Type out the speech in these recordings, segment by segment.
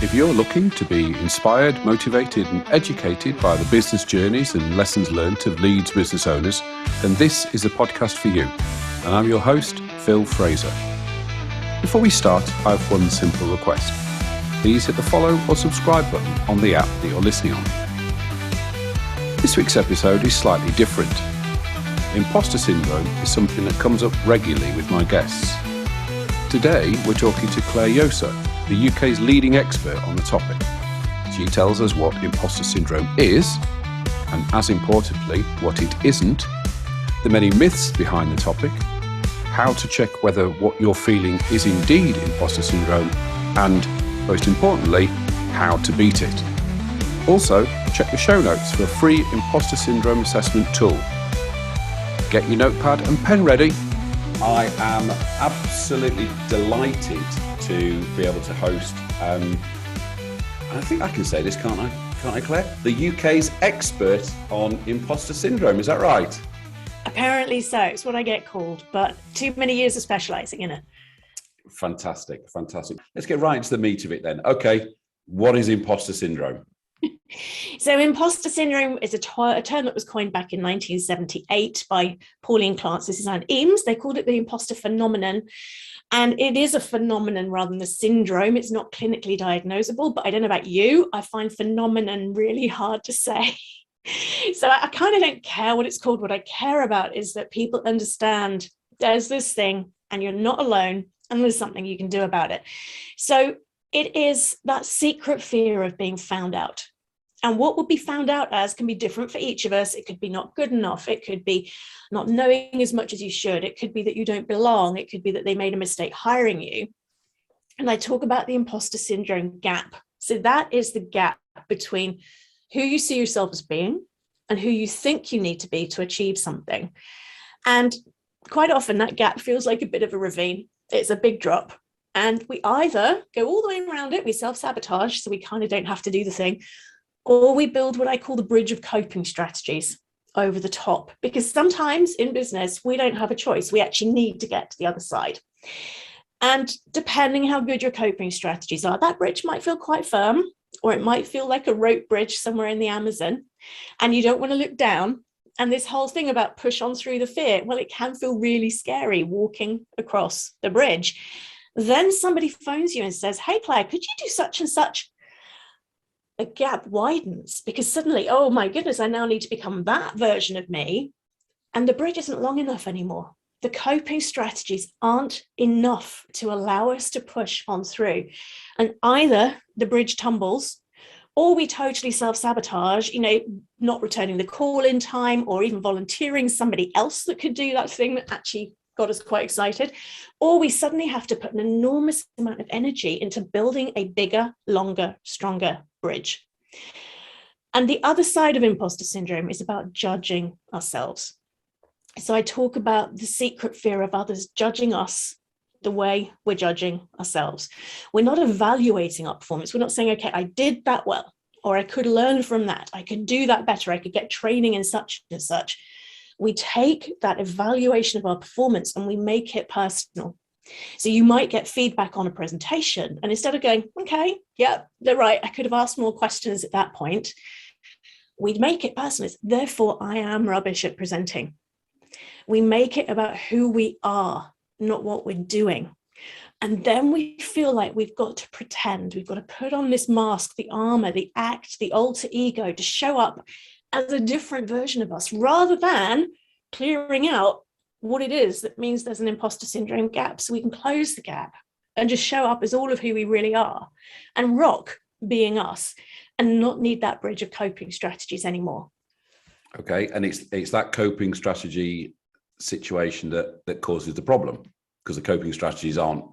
If you're looking to be inspired, motivated and educated by the business journeys and lessons learned of Leeds business owners, then this is a podcast for you. And I'm your host, Phil Fraser. Before we start, I have one simple request. Please hit the follow or subscribe button on the app that you're listening on. This week's episode is slightly different. Imposter syndrome is something that comes up regularly with my guests. Today, we're talking to Clare Josa, the UK's leading expert on the topic. She tells us what imposter syndrome is, and as importantly, what it isn't, the many myths behind the topic, how to check whether what you're feeling is indeed imposter syndrome, and, most importantly, how to beat it. Also, check the show notes for a free imposter syndrome assessment tool. Get your notepad and pen ready. I am absolutely delighted to be able to host, I think I can say this, can't I, Claire? The UK's expert on imposter syndrome, is that right? Apparently so, it's what I get called, but too many years of specialising in it. Fantastic. Let's get right into the meat of it then. Okay, what is imposter syndrome? So imposter syndrome is a term that was coined back in 1978 by Pauline Clancy and Eames. They called it the imposter phenomenon. And it is a phenomenon rather than a syndrome. It's not clinically diagnosable, but I don't know about you, I find phenomenon really hard to say. So I kind of don't care what it's called. What I care about is that people understand there's this thing and you're not alone and there's something you can do about it. So it is that secret fear of being found out. And what will be found out as can be different for each of us. It could be not good enough. It could be not knowing as much as you should. It could be that you don't belong. It could be that they made a mistake hiring you. And I talk about the imposter syndrome gap. So that is the gap between who you see yourself as being and who you think you need to be to achieve something. And quite often that gap feels like a bit of a ravine. It's a big drop. And we either go all the way around it, we self-sabotage, so we kind of don't have to do the thing, or we build what I call the bridge of coping strategies over the top, because sometimes in business, we don't have a choice. We actually need to get to the other side. And depending how good your coping strategies are, that bridge might feel quite firm, or it might feel like a rope bridge somewhere in the Amazon, and you don't want to look down. And this whole thing about push on through the fear, well, it can feel really scary walking across the bridge. Then somebody phones you and says, hey, Claire, could you do such and such? A gap widens because suddenly, oh my goodness, I now need to become that version of me. And the bridge isn't long enough anymore. The coping strategies aren't enough to allow us to push on through. And either the bridge tumbles or we totally self-sabotage, not returning the call in time or even volunteering somebody else that could do that thing that actually got us quite excited, or we suddenly have to put an enormous amount of energy into building a bigger, longer, stronger bridge. And the other side of imposter syndrome is about judging ourselves. So I talk about the secret fear of others judging us the way we're judging ourselves. We're not evaluating our performance. We're not saying, okay, I did that well, or I could learn from that. I could do that better. I could get training in such and such. We take that evaluation of our performance and we make it personal. So you might get feedback on a presentation, and instead of going, okay, yeah, they're right, I could have asked more questions at that point, we'd make it personal. Therefore, I am rubbish at presenting. We make it about who we are, not what we're doing. And then we feel like we've got to pretend, we've got to put on this mask, the armor, the act, the alter ego to show up as a different version of us, rather than clearing out what it is that means there's an imposter syndrome gap, so we can close the gap and just show up as all of who we really are and rock being us and not need that bridge of coping strategies anymore. Okay, and it's that coping strategy situation that causes the problem, because the coping strategies aren't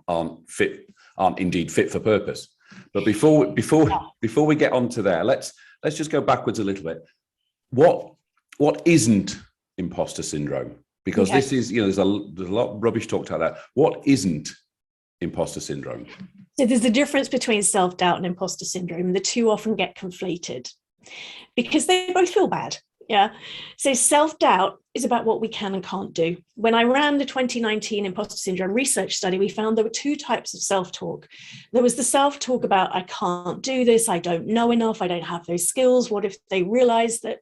indeed fit for purpose. But before we get onto there, let's just go backwards a little bit. What isn't imposter syndrome? Because this is, there's a lot of rubbish talked about that. What isn't imposter syndrome? So there's a difference between self-doubt and imposter syndrome. The two often get conflated because they both feel bad. Yeah. So self-doubt is about what we can and can't do. When I ran the 2019 Imposter Syndrome Research Study, we found there were two types of self-talk. There was the self-talk about, I can't do this, I don't know enough, I don't have those skills. What if they realize that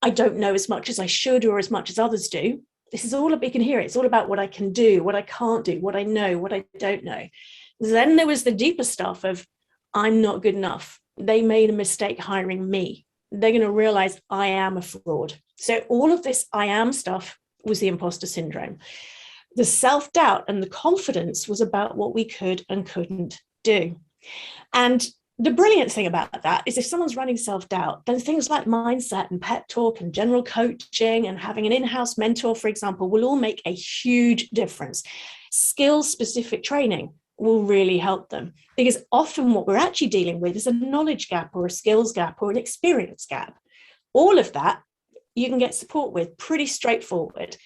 I don't know as much as I should or as much as others do? This is all we can hear. It's all about what I can do, what I can't do, what I know, what I don't know. Then there was the deeper stuff of, I'm not good enough. They made a mistake hiring me. They're going to realize I am a fraud. So all of this I am stuff was the imposter syndrome. The self-doubt and the confidence was about what we could and couldn't do. And the brilliant thing about that is if someone's running self-doubt, then things like mindset and pep talk and general coaching and having an in-house mentor, for example, will all make a huge difference. Skill-specific training will really help them, because often what we're actually dealing with is a knowledge gap or a skills gap or an experience gap. All of that you can get support with, pretty straightforward.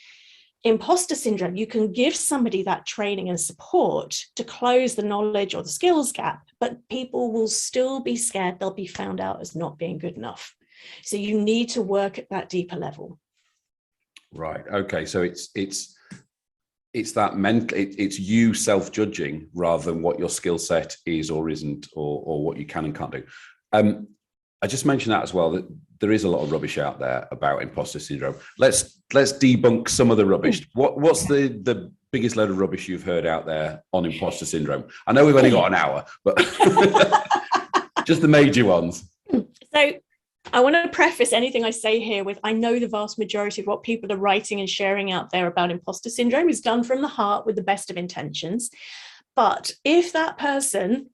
Imposter syndrome, you can give somebody that training and support to close the knowledge or the skills gap, but people will still be scared they'll be found out as not being good enough. So you need to work at that deeper level. Right. Okay. So it's that mental, it's you self-judging rather than what your skill set is or isn't, or what you can and can't do. I just mentioned that as well, that there is a lot of rubbish out there about imposter syndrome. Let's debunk some of the rubbish. What's the biggest load of rubbish you've heard out there on imposter syndrome? I know we've only got an hour, but just the major ones. So I want to preface anything I say here with, I know the vast majority of what people are writing and sharing out there about imposter syndrome is done from the heart with the best of intentions. But if that person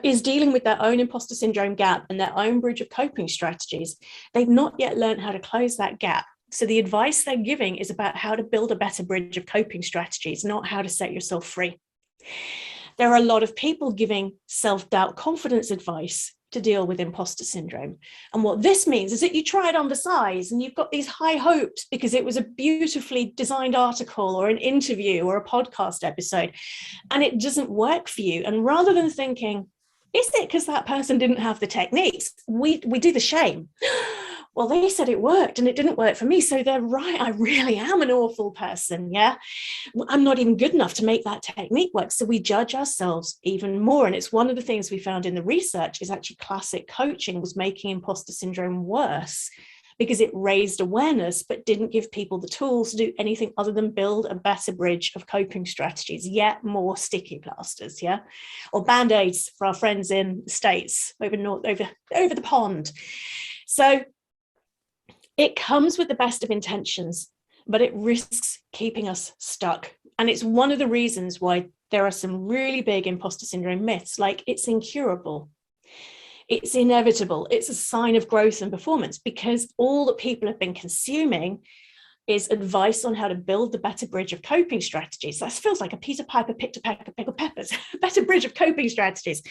is dealing with their own imposter syndrome gap and their own bridge of coping strategies, they've not yet learned how to close that gap. So the advice they're giving is about how to build a better bridge of coping strategies, not how to set yourself free. There are a lot of people giving self-doubt confidence advice to deal with imposter syndrome. And what this means is that you try it on the sides and you've got these high hopes because it was a beautifully designed article or an interview or a podcast episode, and it doesn't work for you. And rather than thinking, is it because that person didn't have the techniques? We do the shame. Well, they said it worked and it didn't work for me. So they're right. I really am an awful person. Yeah. I'm not even good enough to make that technique work. So we judge ourselves even more. And it's one of the things we found in the research is actually classic coaching was making imposter syndrome worse because it raised awareness, but didn't give people the tools to do anything other than build a better bridge of coping strategies, yet more sticky plasters. Yeah. Or Band-Aids for our friends in the States over the pond. So it comes with the best of intentions, but it risks keeping us stuck. And it's one of the reasons why there are some really big imposter syndrome myths, like it's incurable, it's inevitable, it's a sign of growth and performance, because all that people have been consuming is advice on how to build the better bridge of coping strategies. That feels like a Peter Piper picked a peck of pickled peppers, better bridge of coping strategies,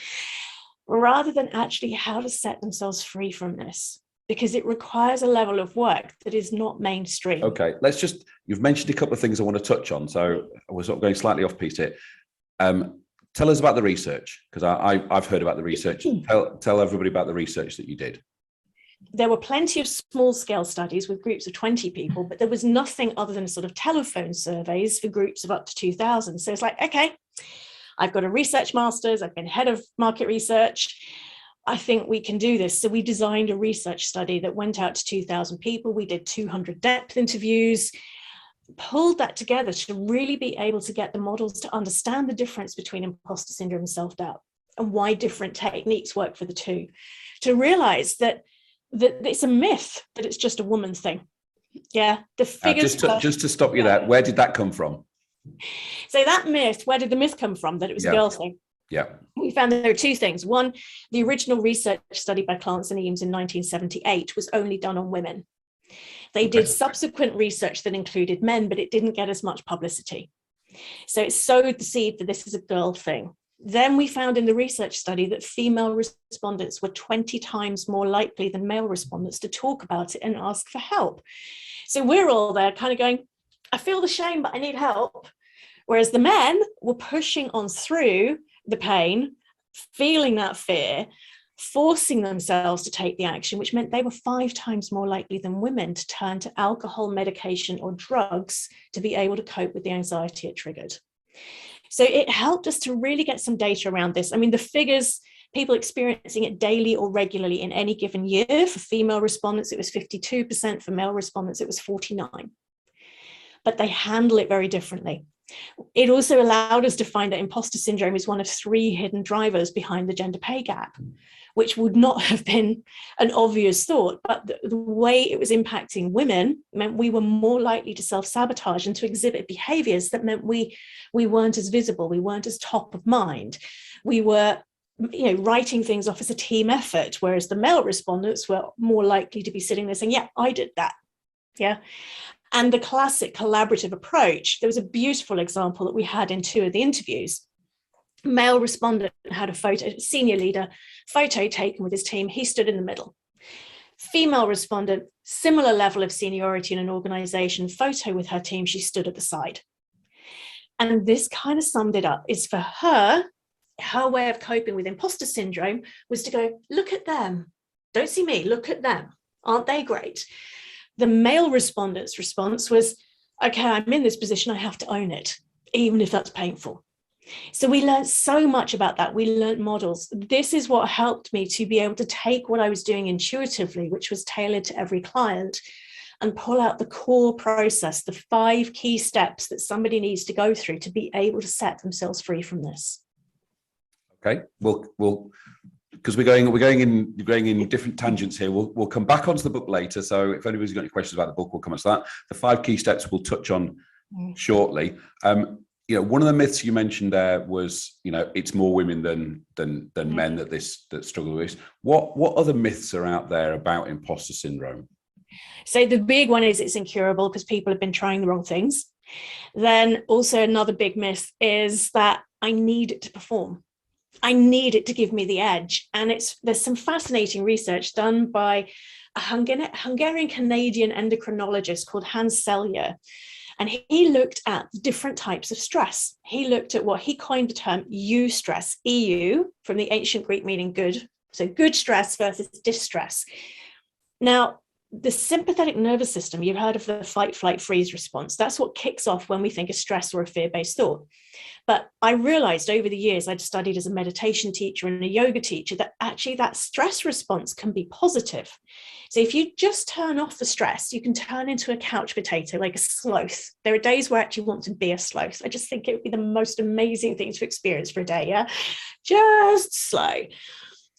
rather than actually how to set themselves free from this, because it requires a level of work that is not mainstream. Okay, you've mentioned a couple of things I want to touch on. So we're sort of going slightly off piece here. Tell us about the research, because I've heard about the research. Tell everybody about the research that you did. There were plenty of small scale studies with groups of 20 people, but there was nothing other than sort of telephone surveys for groups of up to 2,000. So it's like, okay, I've got a research master's, I've been head of market research, I think we can do this. So we designed a research study that went out to 2,000 people. We did 200 depth interviews, pulled that together to really be able to get the models to understand the difference between imposter syndrome and self-doubt and why different techniques work for the two, to realize that it's a myth that it's just a woman thing. Yeah, the figures. Just to stop you there, where did that come from? So that myth, where did the myth come from that it was a girl thing? Yeah. We found there are two things. One, the original research study by Clance and Eames in 1978 was only done on women. They did subsequent research that included men, but it didn't get as much publicity. So it sowed the seed that this is a girl thing. Then we found in the research study that female respondents were 20 times more likely than male respondents to talk about it and ask for help. So we're all there kind of going, I feel the shame, but I need help. Whereas the men were pushing on through the pain, feeling that fear, forcing themselves to take the action, which meant they were 5 times more likely than women to turn to alcohol, medication, or drugs to be able to cope with the anxiety it triggered. So it helped us to really get some data around this. I mean, the figures, people experiencing it daily or regularly in any given year, for female respondents, it was 52%, for male respondents, it was 49%. But they handle it very differently. It also allowed us to find that imposter syndrome is one of 3 hidden drivers behind the gender pay gap, which would not have been an obvious thought, but the way it was impacting women meant we were more likely to self-sabotage and to exhibit behaviors that meant we weren't as visible, we weren't as top of mind. We were writing things off as a team effort, whereas the male respondents were more likely to be sitting there saying, yeah, I did that. Yeah. And the classic collaborative approach, there was a beautiful example that we had in 2 of the interviews. Male respondent had a photo, senior leader, photo taken with his team. He stood in the middle. Female respondent, similar level of seniority in an organization, photo with her team, she stood at the side. And this kind of summed it up, is for her way of coping with imposter syndrome was to go, look at them. Don't see me, look at them. Aren't they great? The male respondent's response was, okay, I'm in this position, I have to own it, even if that's painful. So we learned so much about that. We learned models. This is what helped me to be able to take what I was doing intuitively, which was tailored to every client, and pull out the core process, the 5 key steps that somebody needs to go through to be able to set themselves free from this. Okay, we'll because we're going in different tangents here. We'll come back onto the book later. So if anybody's got any questions about the book, we'll come on to that. The 5 key steps we'll touch on shortly. One of the myths you mentioned there was, it's more women than men that struggle with this. What other myths are out there about imposter syndrome? So the big one is it's incurable because people have been trying the wrong things. Then also another big myth is that I need it to perform. I need it to give me the edge. And there's some fascinating research done by a Hungarian-Canadian endocrinologist called Hans Selye. And he looked at different types of stress. He looked at what he coined the term eustress, EU, from the ancient Greek meaning good. So good stress versus distress. Now, the sympathetic nervous system, you've heard of the fight, flight, freeze response. That's what kicks off when we think of stress or a fear-based thought. But I realized over the years, I'd studied as a meditation teacher and a yoga teacher, that actually that stress response can be positive. So if you just turn off the stress, you can turn into a couch potato, like a sloth. There are days where I actually want to be a sloth. I just think it would be the most amazing thing to experience for a day. Yeah, just slow.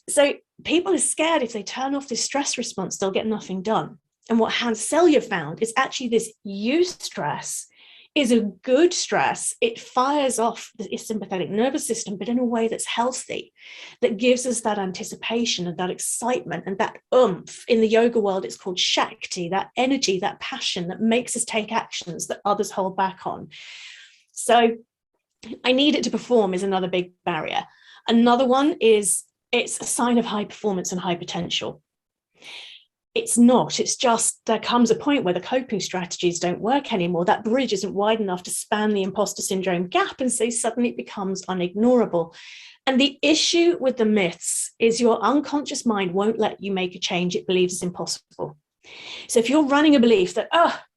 So people are scared if they turn off this stress response, they'll get nothing done. And what Hans Selye found is actually this eustress is a good stress. It fires off the sympathetic nervous system, but in a way that's healthy, that gives us that anticipation and that excitement and that oomph. In the yoga world, it's called Shakti, that energy, that passion that makes us take actions that others hold back on. So I need it to perform is another big barrier. Another one is it's a sign of high performance and high potential. It's not, it's just there comes a point where the coping strategies don't work anymore. That bridge isn't wide enough to span the imposter syndrome gap, and so suddenly it becomes unignorable. And the issue with the myths is your unconscious mind won't let you make a change it believes is impossible. So if you're running a belief that,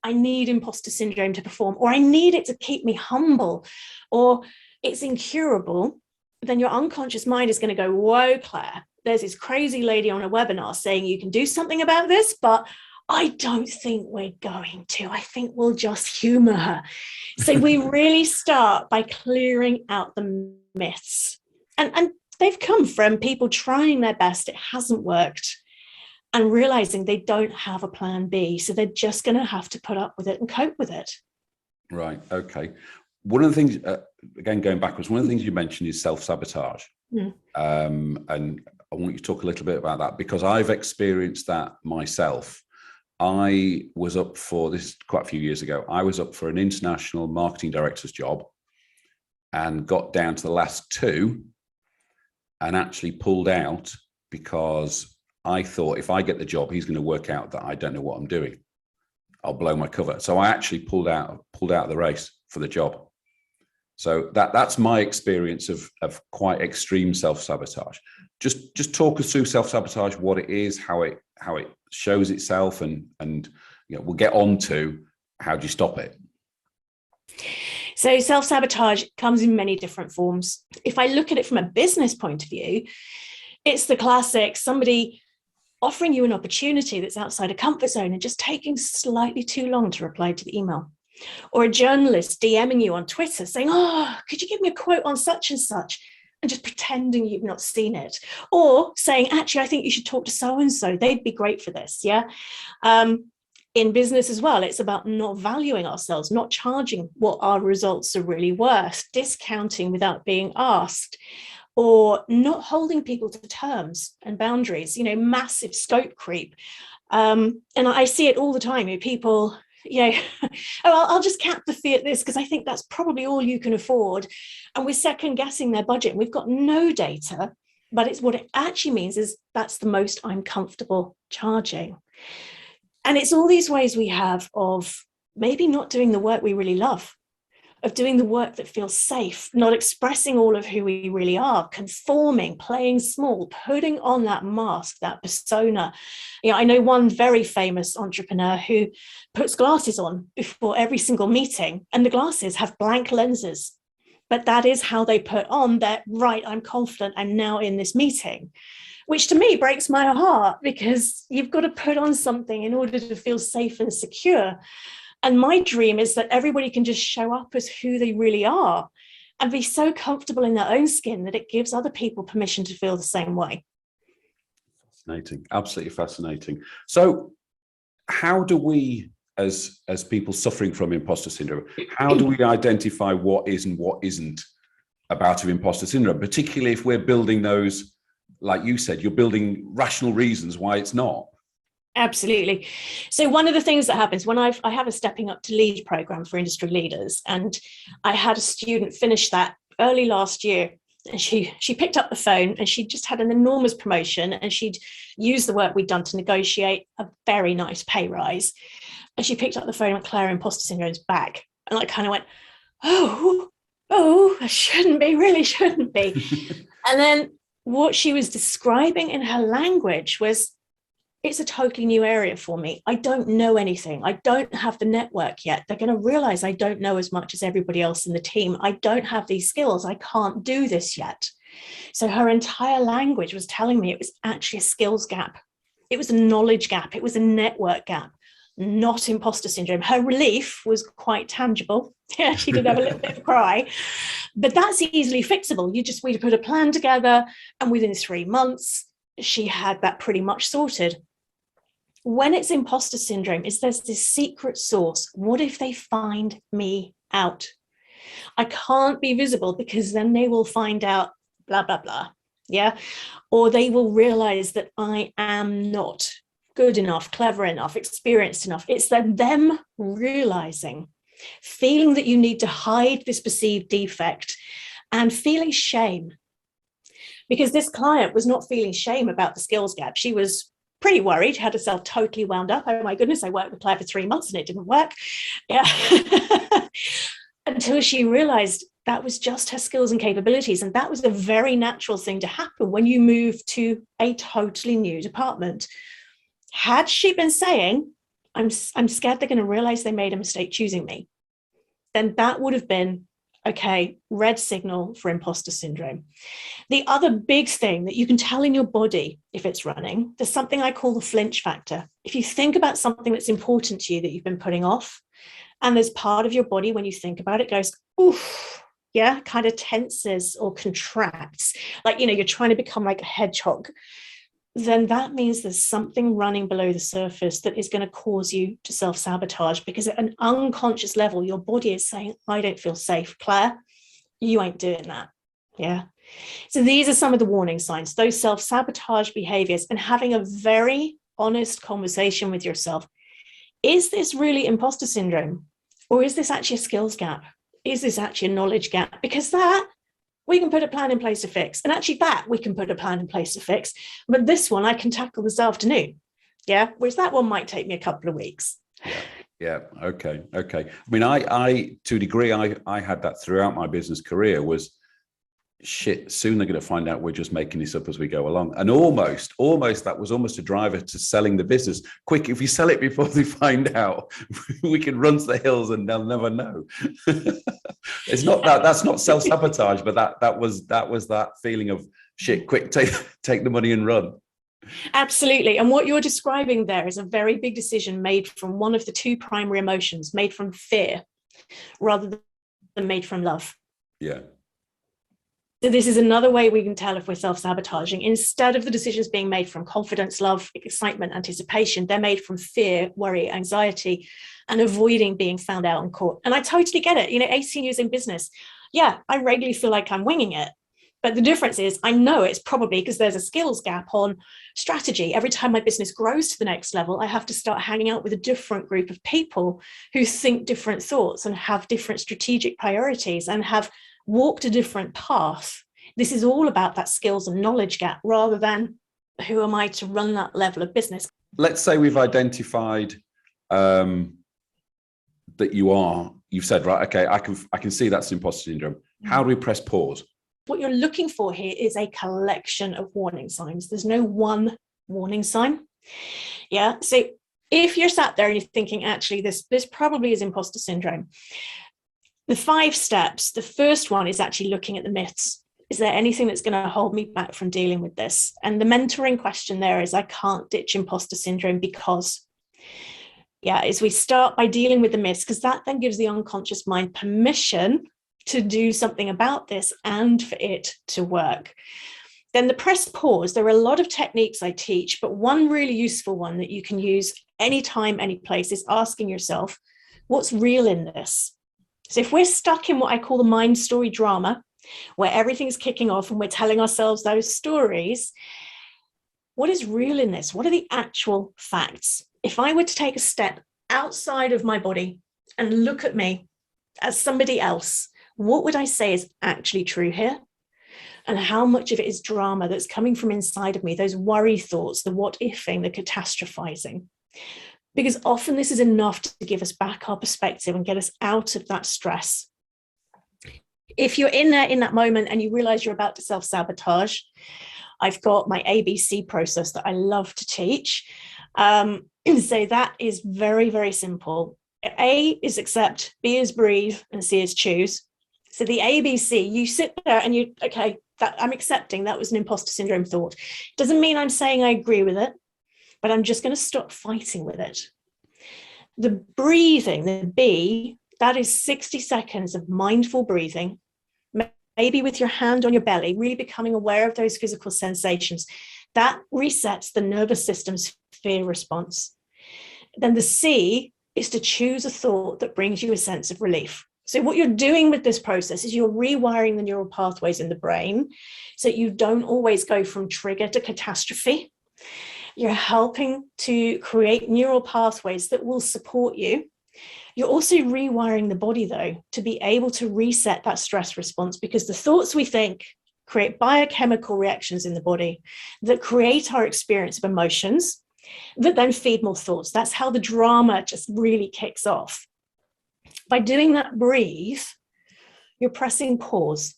I need imposter syndrome to perform, or I need it to keep me humble, or it's incurable, then your unconscious mind is going to go, whoa, Claire, there's this crazy lady on a webinar saying you can do something about this, but I don't think we're going to. I think we'll just humor her. So we really start by clearing out the myths. And they've come from people trying their best, it hasn't worked, and realizing they don't have a plan B. So they're just going to have to put up with it and cope with it. Right. Okay. One of the things, again, going backwards, one of the things you mentioned is self-sabotage. And I want you to talk a little bit about that, because I've experienced that myself. I was up for, this is quite a few years ago, I was up for an international marketing director's job and got down to the last 2 and actually pulled out because I thought if I get the job, he's going to work out that I don't know what I'm doing. I'll blow my cover. So I actually pulled out of the race for the job. So that's my experience of quite extreme self-sabotage. Just talk us through self-sabotage, what it is, how it shows itself, and we'll get on to how do you stop it. So self-sabotage comes in many different forms. If I look at it from a business point of view, it's the classic somebody offering you an opportunity that's outside a comfort zone and just taking slightly too long to reply to the email. Or a journalist DMing you on Twitter saying, oh, could you give me a quote on such and such? And just pretending you've not seen it. Or saying, actually, I think you should talk to so-and-so. They'd be great for this, yeah? In business as well, it's about not valuing ourselves, not charging what our results are really worth, discounting without being asked, or not holding people to terms and boundaries, massive scope creep. And I see it all the time, people, oh, I'll just cap the fee at this because I think that's probably all you can afford. And we're second guessing their budget. And we've got no data, but it's what it actually means is that's the most I'm comfortable charging. And it's all these ways we have of maybe not doing the work we really love, of doing the work that feels safe, not expressing all of who we really are, conforming, playing small, putting on that mask, that persona. I know one very famous entrepreneur who puts glasses on before every single meeting, and the glasses have blank lenses. But that is how they put on that, right, I'm confident, I'm now in this meeting. Which to me breaks my heart because you've got to put on something in order to feel safe and secure. And my dream is that everybody can just show up as who they really are and be so comfortable in their own skin that it gives other people permission to feel the same way. Fascinating, absolutely fascinating. So how do we, as people suffering from imposter syndrome, how do we identify what is and what isn't about imposter syndrome, particularly if we're building those, like you said, you're building rational reasons why it's not? Absolutely. So one of the things that happens when I have a Stepping Up to Lead program for industry leaders, and I had a student finish that early last year, and she picked up the phone and she just had an enormous promotion, and she'd used the work we'd done to negotiate a very nice pay rise. And she picked up the phone and went, Clare, imposter syndrome's back. And I kind of went, I really shouldn't be. And then what she was describing in her language was, it's a totally new area for me. I don't know anything. I don't have the network yet. They're going to realize I don't know as much as everybody else in the team. I don't have these skills. I can't do this yet. So her entire language was telling me it was actually a skills gap. It was a knowledge gap. It was a network gap, not imposter syndrome. Her relief was quite tangible. Yeah, she did have a little bit of a cry, but that's easily fixable. We put a plan together, and within 3 months, she had that pretty much sorted. When it's imposter syndrome, there's this secret source. What if they find me out? I can't be visible because then they will find out blah, blah, blah. Yeah. Or they will realize that I am not good enough, clever enough, experienced enough. It's them realizing, feeling that you need to hide this perceived defect and feeling shame. Because this client was not feeling shame about the skills gap. She was pretty worried, had herself totally wound up. Oh my goodness, I worked with Claire for 3 months and it didn't work. Yeah. Until she realized that was just her skills and capabilities. And that was a very natural thing to happen when you move to a totally new department. Had she been saying, I'm scared they're going to realize they made a mistake choosing me, then that would have been, okay, red signal for imposter syndrome. The other big thing that you can tell in your body if it's running, there's something I call the flinch factor. If you think about something that's important to you that you've been putting off, and there's part of your body when you think about it goes, oof, yeah, kind of tenses or contracts, like, you're trying to become like a hedgehog, then that means there's something running below the surface that is going to cause you to self-sabotage, because at an unconscious level, your body is saying, I don't feel safe, Claire, you ain't doing that. Yeah. So these are some of the warning signs, those self-sabotage behaviors, and having a very honest conversation with yourself. Is this really imposter syndrome? Or is this actually a skills gap? Is this actually a knowledge gap? Because that we can put a plan in place to fix. And actually that we can put a plan in place to fix. But this one I can tackle this afternoon. Yeah. Whereas that one might take me a couple of weeks. Yeah. Okay. I mean, I to a degree, I had that throughout my business career. Was shit, soon they're going to find out we're just making this up as we go along. And almost that was almost a driver to selling the business. Quick, if we sell it before they find out, we can run to the hills and they'll never know. It's not that's not self-sabotage, but that was that feeling of shit, quick, take the money and run. Absolutely. And what you're describing there is a very big decision made from one of the two primary emotions, made from fear rather than made from love. Yeah. So this is another way we can tell if we're self-sabotaging. Instead of the decisions being made from confidence, love, excitement, anticipation, they're made from fear, worry, anxiety, and avoiding being found out and caught. And I totally get it. 18 years in business. Yeah, I regularly feel like I'm winging it. But the difference is I know it's probably because there's a skills gap on strategy. Every time my business grows to the next level, I have to start hanging out with a different group of people who think different thoughts and have different strategic priorities and have walked a different path. This is all about that skills and knowledge gap rather than who am I to run that level of business. Let's say we've identified that you've said, right, okay, I can see that's imposter syndrome. How do we press pause? What you're looking for here is a collection of warning signs. There's no one warning sign. Yeah. So if you're sat there and you're thinking, actually, this probably is imposter syndrome, the 5 steps, the first one is actually looking at the myths. Is there anything that's going to hold me back from dealing with this? And the mentoring question there is, I can't ditch imposter syndrome because, is we start by dealing with the myths, because that then gives the unconscious mind permission to do something about this and for it to work. Then the press pause, there are a lot of techniques I teach, but one really useful one that you can use anytime, any place is asking yourself, what's real in this? So if we're stuck in what I call the mind story drama, where everything's kicking off and we're telling ourselves those stories, what is real in this? What are the actual facts? If I were to take a step outside of my body and look at me as somebody else, what would I say is actually true here? And how much of it is drama that's coming from inside of me, those worry thoughts, the what-ifing, the catastrophizing? Because often this is enough to give us back our perspective and get us out of that stress. If you're in there in that moment and you realize you're about to self-sabotage, I've got my ABC process that I love to teach. So that is very, very simple. A is accept, B is breathe, and C is choose. So the ABC, you sit there and I'm accepting that was an imposter syndrome thought. Doesn't mean I'm saying I agree with it, but I'm just going to stop fighting with it. The breathing, the B, that is 60 seconds of mindful breathing, maybe with your hand on your belly, really becoming aware of those physical sensations. That resets the nervous system's fear response. Then the C is to choose a thought that brings you a sense of relief. So what you're doing with this process is you're rewiring the neural pathways in the brain so you don't always go from trigger to catastrophe. You're helping to create neural pathways that will support you. You're also rewiring the body, though, to be able to reset that stress response, because the thoughts we think create biochemical reactions in the body that create our experience of emotions that then feed more thoughts. That's how the drama just really kicks off. By doing that breathe, you're pressing pause.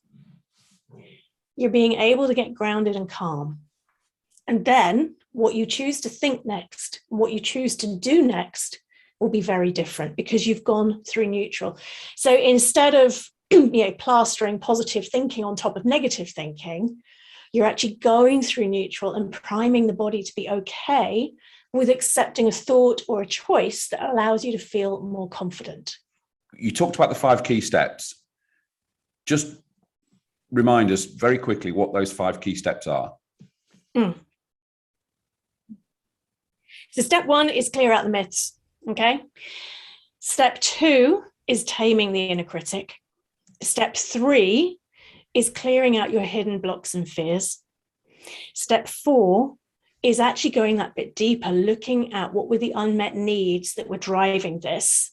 You're being able to get grounded and calm. And then what you choose to think next, what you choose to do next will be very different because you've gone through neutral. So instead of plastering positive thinking on top of negative thinking, you're actually going through neutral and priming the body to be okay with accepting a thought or a choice that allows you to feel more confident. You talked about the 5 key steps. Just remind us very quickly what those 5 key steps are. So step 1 is clear out the myths. Okay. Step 2 is taming the inner critic. Step 3 is clearing out your hidden blocks and fears. Step 4 is actually going that bit deeper, looking at what were the unmet needs that were driving this,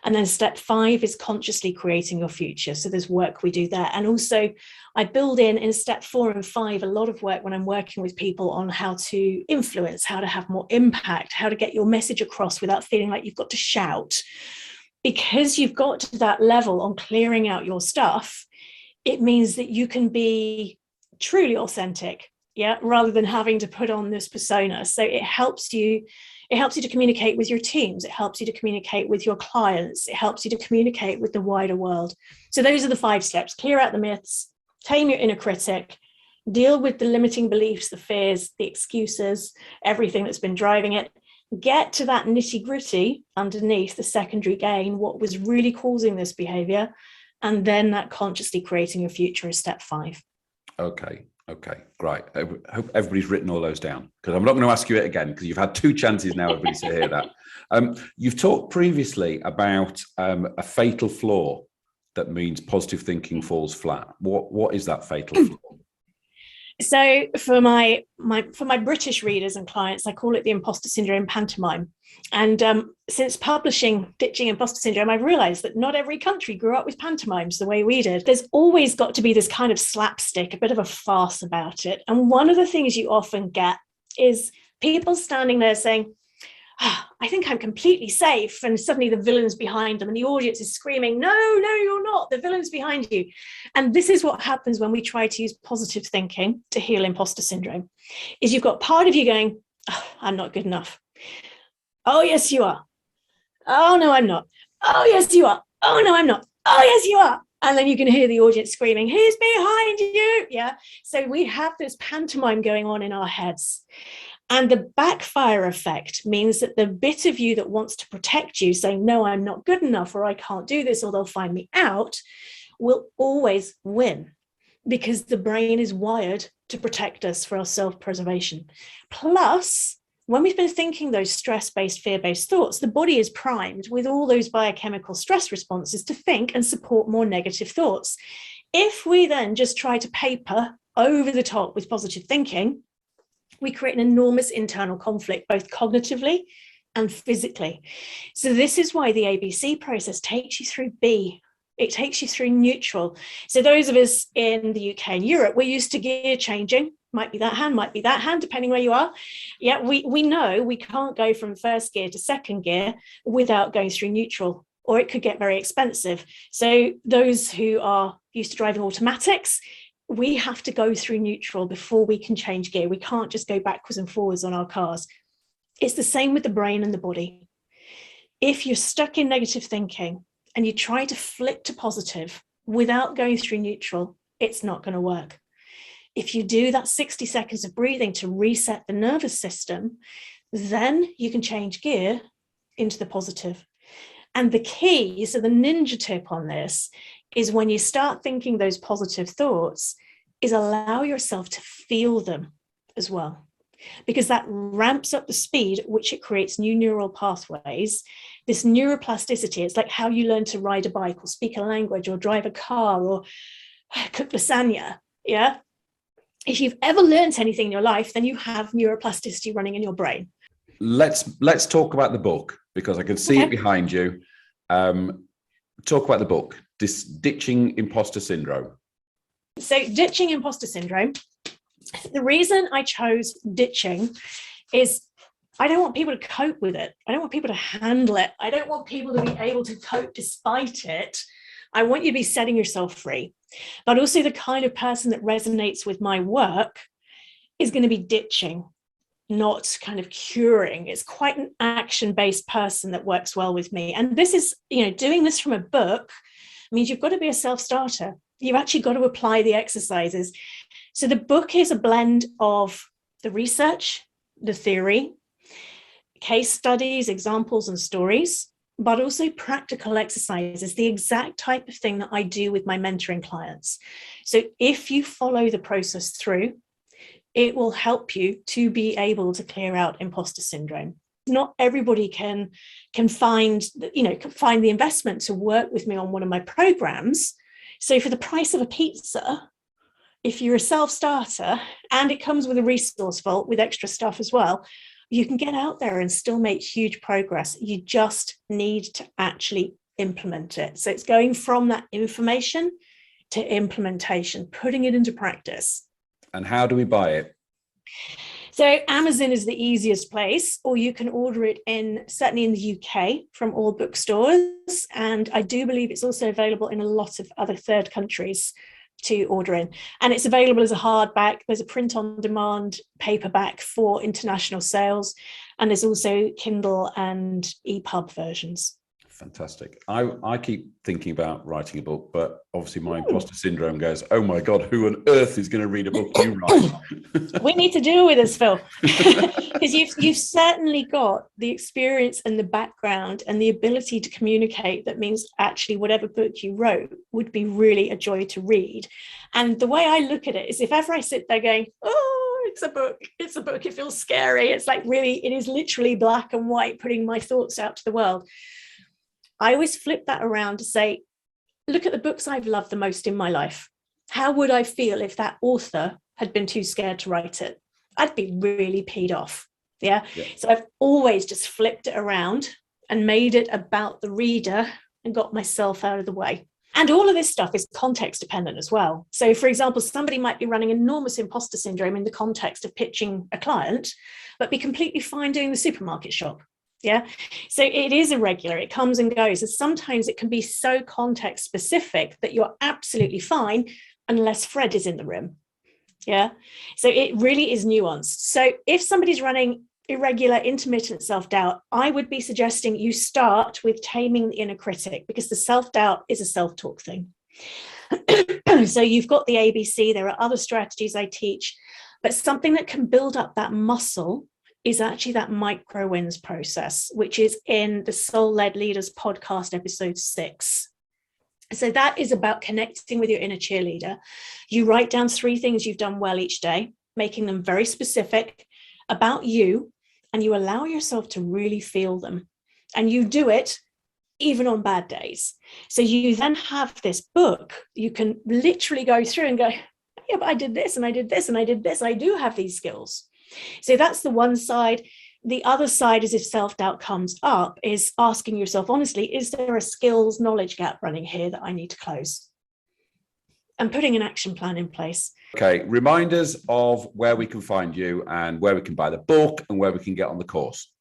And then step 5 is consciously creating your future. So there's work we do there. And also I build in step 4 and 5, a lot of work when I'm working with people on how to influence, how to have more impact, how to get your message across without feeling like you've got to shout. Because you've got to that level on clearing out your stuff, it means that you can be truly authentic, rather than having to put on this persona. So it helps you to communicate with your teams. It helps you to communicate with your clients. It helps you to communicate with the wider world. So those are the 5 steps: clear out the myths, tame your inner critic, deal with the limiting beliefs, the fears, the excuses, everything that's been driving it, get to that nitty gritty underneath the secondary gain, what was really causing this behavior, and then that consciously creating your future is step 5. Okay, great. I hope everybody's written all those down, because I'm not going to ask you it again, because you've had 2 chances now, everybody, to hear that. You've talked previously about a fatal flaw that means positive thinking falls flat. What is that fatal flaw? So for my British readers and clients, I call it the Imposter Syndrome pantomime. And since publishing Ditching Imposter Syndrome, I've realized that not every country grew up with pantomimes the way we did. There's always got to be this kind of slapstick, a bit of a farce about it. And one of the things you often get is people standing there saying, I think I'm completely safe. And suddenly the villain's behind them and the audience is screaming, no, you're not. The villain's behind you. And this is what happens when we try to use positive thinking to heal imposter syndrome, is you've got part of you going, I'm not good enough. Oh, yes, you are. Oh, no, I'm not. Oh, yes, you are. Oh, no, I'm not. Oh, yes, you are. And then you can hear the audience screaming, he's behind you. Yeah. So we have this pantomime going on in our heads. And the backfire effect means that the bit of you that wants to protect you, saying, no, I'm not good enough, or I can't do this, or they'll find me out, will always win, because the brain is wired to protect us for our self-preservation. Plus, when we've been thinking those stress-based, fear-based thoughts, the body is primed with all those biochemical stress responses to think and support more negative thoughts. If we then just try to paper over the top with positive thinking, we create an enormous internal conflict, both cognitively and physically. So this is why the ABC process takes you through B. It takes you through neutral. So those of us in the UK and Europe, we're used to gear changing. Might be that hand, depending where you are. Yeah, we know we can't go from first gear to second gear without going through neutral, or it could get very expensive. So those who are used to driving automatics, we have to go through neutral before we can change gear. We can't just go backwards and forwards on our cars. It's the same with the brain and the body. If you're stuck in negative thinking and you try to flip to positive without going through neutral, it's not going to work. If you do that 60 seconds of breathing to reset the nervous system, then you can change gear into the positive. And the key, so the ninja tip on this, is when you start thinking those positive thoughts, is allow yourself to feel them as well, because that ramps up the speed at which it creates new neural pathways. This neuroplasticity, it's like how you learn to ride a bike or speak a language or drive a car or cook lasagna. Yeah. If you've ever learned anything in your life, then you have neuroplasticity running in your brain. Let's talk about the book, because I can see it behind you. Talk about the book, Ditching Imposter Syndrome. So Ditching Imposter Syndrome, the reason I chose ditching is I don't want people to cope with it. I don't want people to handle it. I don't want people to be able to cope despite it. I want you to be setting yourself free. But also the kind of person that resonates with my work is going to be ditching, not kind of curing. It's quite an action-based person that works well with me. And this is, doing this from a book means you've got to be a self-starter. You've actually got to apply the exercises. So the book is a blend of the research, the theory, case studies, examples, and stories, but also practical exercises, the exact type of thing that I do with my mentoring clients. So if you follow the process through, it will help you to be able to clear out imposter syndrome. Not everybody can find the investment to work with me on one of my programs. So for the price of a pizza, if you're a self-starter and it comes with a resource vault with extra stuff as well, you can get out there and still make huge progress. You just need to actually implement it. So it's going from that information to implementation, putting it into practice. And how do we buy it? So Amazon is the easiest place, or you can order it certainly in the UK from all bookstores. And I do believe it's also available in a lot of other third countries to order in. And it's available as a hardback. There's a print on demand paperback for international sales. And there's also Kindle and EPUB versions. Fantastic. I keep thinking about writing a book, but obviously my imposter syndrome goes, oh my God, who on earth is going to read a book you write? We need to deal with this, Phil, because you've certainly got the experience and the background and the ability to communicate. That means actually whatever book you wrote would be really a joy to read. And the way I look at it is, if ever I sit there going, oh, it's a book, it feels scary. It's like really, it is literally black and white, putting my thoughts out to the world. I always flip that around to say, look at the books I've loved the most in my life. How would I feel if that author had been too scared to write it? I'd be really peed off. Yeah. So I've always just flipped it around and made it about the reader and got myself out of the way. And all of this stuff is context dependent as well. So, for example, somebody might be running enormous imposter syndrome in the context of pitching a client, but be completely fine doing the supermarket shop. Yeah. So it is irregular. It comes and goes. And sometimes it can be so context specific that you're absolutely fine unless Fred is in the room. Yeah. So it really is nuanced. So if somebody's running irregular, intermittent self-doubt, I would be suggesting you start with taming the inner critic, because the self-doubt is a self-talk thing. So you've got the ABC. There are other strategies I teach, but something that can build up that muscle is actually that micro wins process, which is in the Soul-Led Leaders podcast, episode 6. So that is about connecting with your inner cheerleader. You write down 3 things you've done well each day, making them very specific about you, and you allow yourself to really feel them. And you do it even on bad days. So you then have this book you can literally go through and go, yeah, but I did this and I did this and I did this. I do have these skills. So that's the one side. The other side is, if self-doubt comes up, is asking yourself honestly, is there a skills knowledge gap running here that I need to close? And putting an action plan in place. Okay, reminders of where we can find you and where we can buy the book and where we can get on the course.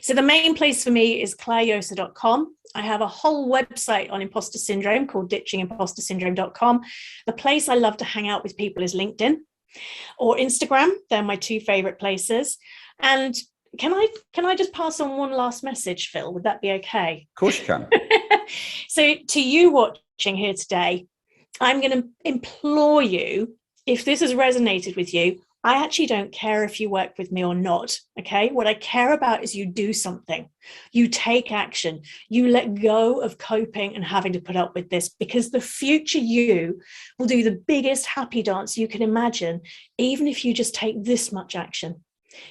So the main place for me is clarejosa.com. I have a whole website on imposter syndrome called ditchingimpostersyndrome.com. The place I love to hang out with people is LinkedIn or Instagram. They're my 2 favorite places. And can I just pass on one last message, Phil? Would that be okay? Of course you can. So to you watching here today, I'm going to implore you, if this has resonated with you, I actually don't care if you work with me or not. Okay. What I care about is you do something. You take action. You let go of coping and having to put up with this, because the future you will do the biggest happy dance you can imagine, even if you just take this much action.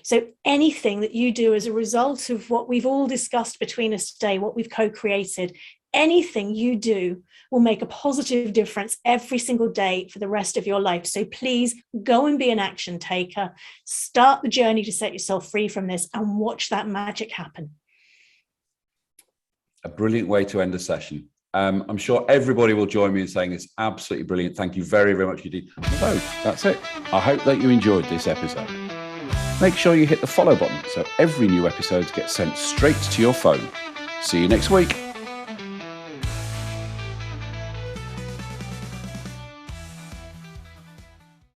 So anything that you do as a result of what we've all discussed between us today, what we've co-created, anything you do will make a positive difference every single day for the rest of your life. So please go and be an action taker. Start the journey to set yourself free from this and watch that magic happen. A brilliant way to end the session. I'm sure everybody will join me in saying it's absolutely brilliant. Thank you very, very much indeed. So that's it. I hope that you enjoyed this episode. Make sure you hit the follow button so every new episode gets sent straight to your phone. See you next week.